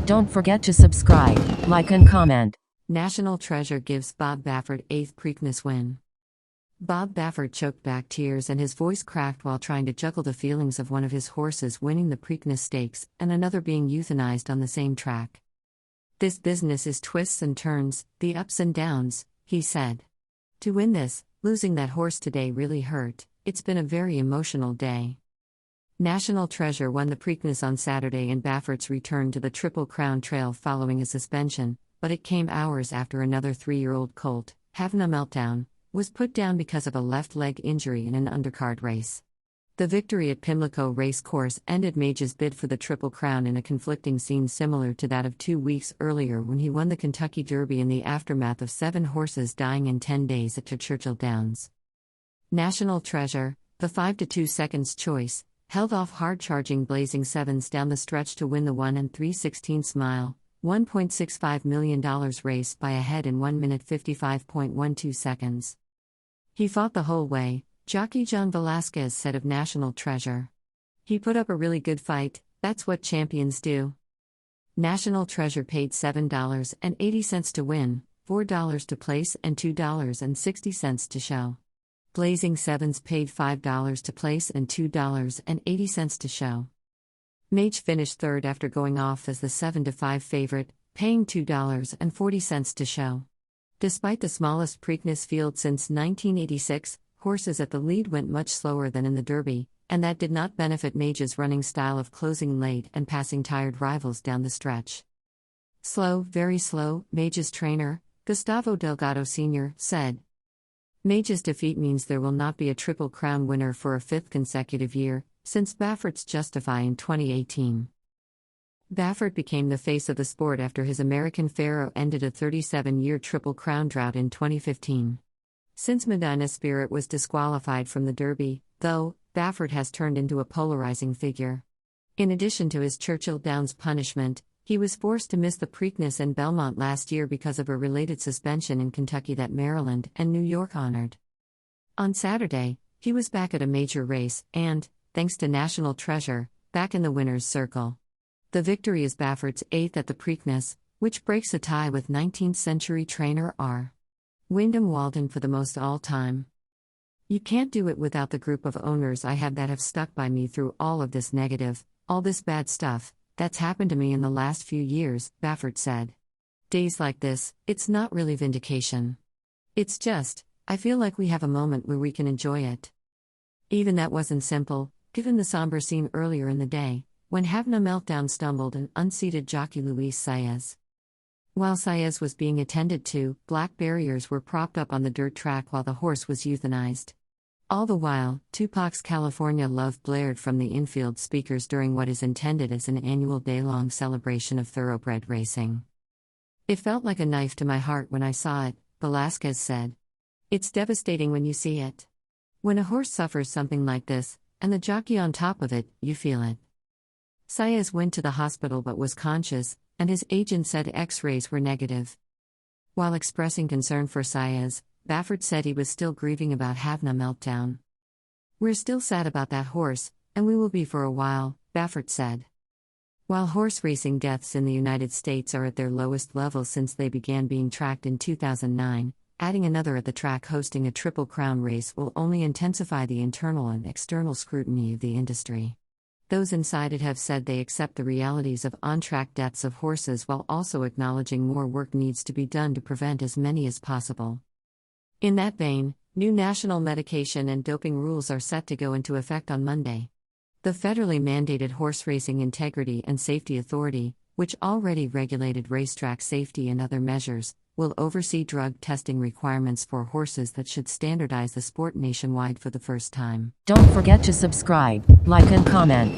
Don't forget to subscribe, like and comment. National treasure gives Bob Baffert 8th Preakness win. Bob Baffert choked back tears and his voice cracked while trying to juggle the feelings of one of his horses winning the Preakness Stakes and another being euthanized on the same track. "This business is twists and turns, the ups and downs," he said. "To win this, losing that horse today really hurt. It's been a very emotional day." National Treasure won the Preakness on Saturday in Baffert's return to the Triple Crown Trail following a suspension, but it came hours after another 3-year-old colt, having a meltdown, was put down because of a left leg injury in an undercard race. The victory at Pimlico Race Course ended Mage's bid for the Triple Crown in a conflicting scene similar to that of 2 weeks earlier when he won the Kentucky Derby in the aftermath of 7 horses dying in 10 days at Churchill Downs. National Treasure, the 5-2 seconds choice, held off hard-charging Blazing Sevens down the stretch to win the 1 3/16 mile, $1.65 million race by a head in 1 minute 55.12 seconds. "He fought the whole way," jockey John Velasquez said of National Treasure. "He put up a really good fight, that's what champions do." National Treasure paid $7.80 to win, $4 to place and $2.60 to show. Blazing Sevens paid $5 to place and $2.80 to show. Mage finished third after going off as the 7-5 favorite, paying $2.40 to show. Despite the smallest Preakness field since 1986, horses at the lead went much slower than in the Derby, and that did not benefit Mage's running style of closing late and passing tired rivals down the stretch. "Slow, very slow," Mage's trainer, Gustavo Delgado Sr., said. Mage's defeat means there will not be a Triple Crown winner for a 5th consecutive year, since Baffert's Justify in 2018. Baffert became the face of the sport after his American Pharaoh ended a 37-year Triple Crown drought in 2015. Since Medina Spirit was disqualified from the Derby, though, Baffert has turned into a polarizing figure. In addition to his Churchill Downs punishment, he was forced to miss the Preakness and Belmont last year because of a related suspension in Kentucky that Maryland and New York honored. On Saturday, he was back at a major race and, thanks to National Treasure, back in the winner's circle. The victory is Baffert's 8th at the Preakness, which breaks a tie with 19th-century trainer R. Wyndham Walden for the most all-time. "You can't do it without the group of owners I have that have stuck by me through all of this negative, all this bad stuff that's happened to me in the last few years," Baffert said. "Days like this, it's not really vindication. It's just, I feel like we have a moment where we can enjoy it." Even that wasn't simple, given the somber scene earlier in the day, when having a meltdown stumbled and unseated jockey Luis Saez. While Saez was being attended to, black barriers were propped up on the dirt track while the horse was euthanized. All the while, Tupac's California Love blared from the infield speakers during what is intended as an annual day-long celebration of thoroughbred racing. "It felt like a knife to my heart when I saw it," Velasquez said. "It's devastating when you see it. When a horse suffers something like this, and the jockey on top of it, you feel it." Saez went to the hospital but was conscious, and his agent said X-rays were negative. While expressing concern for Saez, Baffert said he was still grieving about having a meltdown. "We're still sad about that horse, and we will be for a while," Baffert said. While horse racing deaths in the United States are at their lowest level since they began being tracked in 2009, adding another at the track hosting a Triple Crown race will only intensify the internal and external scrutiny of the industry. Those inside it have said they accept the realities of on-track deaths of horses while also acknowledging more work needs to be done to prevent as many as possible. In that vein, new national medication and doping rules are set to go into effect on Monday. The federally mandated Horse Racing Integrity and Safety Authority, which already regulated racetrack safety and other measures, will oversee drug testing requirements for horses that should standardize the sport nationwide for the first time. Don't forget to subscribe, like and comment.